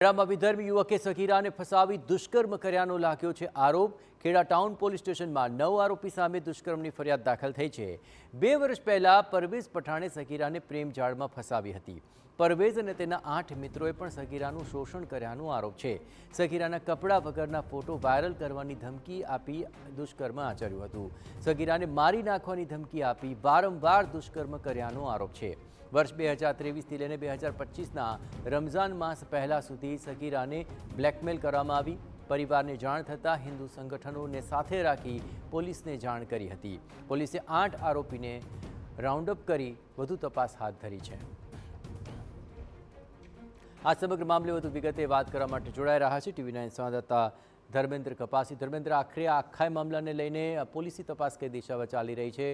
ખેડામાં વિધર્મી યુવકે સગીરાને ફસાવી દુષ્કર્મ કર્યાનો લાગ્યો છે આરોપ। ખેડા ટાઉન પોલીસ સ્ટેશનમાં 9 આરોપી સામે દુષ્કર્મની ફરિયાદ દાખલ થઈ છે। 2 વર્ષ પહેલા પરવેઝ પઠાણે સગીરાને પ્રેમ જાળમાં ફસાવી હતી। પરવેઝ અને તેના 8 મિત્રોએ પણ સગીરાનું શોષણ કર્યાનો આરોપ છે। સગીરાના કપડા વગરના ફોટો વાયરલ કરવાની ધમકી આપી દુષ્કર્મ આચર્યું હતું। સગીરાને મારી નાખવાની ધમકી આપી વારંવાર દુષ્કર્મ કર્યાનો આરોપ છે। वर्ष 2023 થી લઈને 2025ના રમઝાન માસ પહેલા સુધી સગીરાને બ્લેકમેલ કરવામાં આવી। પરિવારને જાણ થતાં હિન્દુ સંગઠનોને સાથે રાખી પોલીસને જાણ કરી હતી। પોલીસે 8 આરોપીને રાઉન્ડ અપ કરી વધુ તપાસ હાથ ધરી છે। આ સમગ્ર મામલે વધુ વિગતે વાત કરવા માટે જોડાઈ રહ્યા છે ટીવી9 સંવાદદાતા ધર્મેન્દ્ર કપાસી। ધર્મેન્દ્ર, આખા મામલાને લઈને પોલીસની તપાસ કઈ દિશામાં ચાલી રહી છે?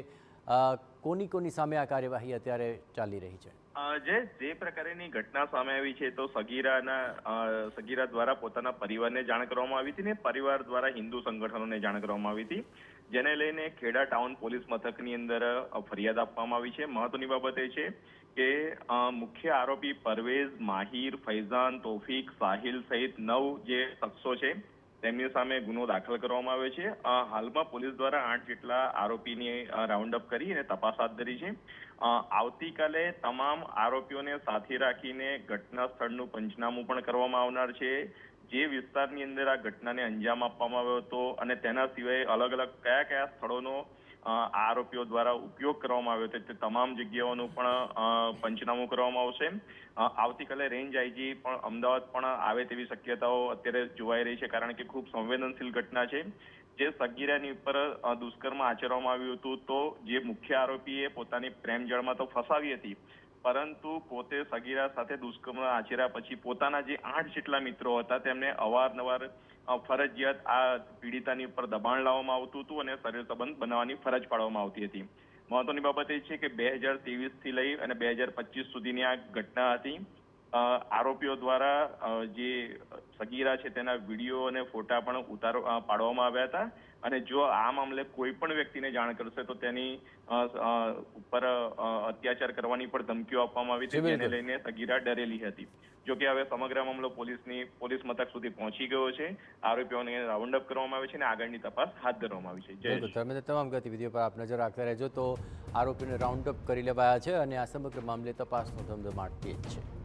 કોની સામે આ કાર્યવાહી અત્યારે ચાલી રહી છે? જે પ્રકારની ઘટના સામે આવી છે તો સગીરા દ્વારા પોતાના પરિવારને જાણ કરવામાં આવી હતી ને પરિવાર દ્વારા હિન્દુ સંગઠનોને જાણ કરવામાં આવી હતી, જેને લઈને ખેડા ટાઉન પોલીસ મથકની અંદર ફરિયાદ આપવામાં આવી છે। મહત્વની બાબત એ છે કે મુખ્ય આરોપી પરવેઝ, માહિર, ફૈઝાન, તોફિક, સાહિલ સહિત 9 જે શખ્સો છે તેમની સામે ગુનો દાખલ કરવામાં આવ્યો છે। હાલમાં પોલીસ દ્વારા 8 જેટલા આરોપીની રાઉન્ડ અપ કરી અને તપાસ હાથ ધરી છે। આવતીકાલે તમામ આરોપીઓને સાથે રાખીને ઘટના સ્થળનું પંચનામું પણ કરવામાં આવનાર છે। જે વિસ્તારની અંદર આ ઘટનાને અંજામ આપવામાં આવ્યો હતો અને તેના સિવાય અલગ અલગ કયા સ્થળોનો આરોપીઓ દ્વારા ઉપયોગ કરવામાં આવ્યો હતો તે તમામ જગ્યાઓનું પણ પંચનામું કરવામાં આવશે। આવતીકાલે રેન્જ આઈજી પણ અમદાવાદ પણ આવે તેવી શક્યતાઓ અત્યારે જોવાઈ રહી છે, કારણ કે ખૂબ સંવેદનશીલ ઘટના છે। જે સગીરાની ઉપર દુષ્કર્મ આચરવામાં આવ્યું હતું તો જે મુખ્ય આરોપીએ પોતાની પ્રેમ જાળમાં તો ફસાવી હતી, પરંતુ પોતે સગીરા સાથે દુષ્કર્મ આચર્યા પછી પોતાના જે 8 જેટલા મિત્રો હતા તેમને અવારનવાર ફરજિયાત આ પીડિતાની ઉપર દબાણ લાવવામાં આવતું હતું અને શરીર સંબંધ બનાવવાની ફરજ પાડવામાં આવતી હતી। મહત્વની બાબત એ છે કે 2023 થી લઈ અને 2025 સુધીની આ ઘટના હતી। આરોપીઓ દ્વારા જે સગીરા છે તેના વિડીયો અને ફોટા પણ પાડવામાં આવ્યા હતા અને જો આ મામલે કોઈ પણ વ્યક્તિને જાણ કરશે તો તેની ઉપર અત્યાચાર કરવાની પણ ધમકીઓ આપવામાં આવી હતી, જેને લઈને સગીરા ડરેલી હતી। જો કે હવે સમગ્ર મામલો પોલીસ મથક સુધી પહોંચી ગયો છે। આરોપીઓને રાઉન્ડ અપ કરવામાં આવે છે અને આગળની તપાસ હાથ ધરવામાં આવી છે। તમામ ગતિવિધિઓ પર આપ નજર રાખતા રહેજો। તો આરોપીને રાઉન્ડ અપ કરી લેવાયા છે અને આ સમગ્ર મામલે તપાસનો ધમધમાટ તેજ છે।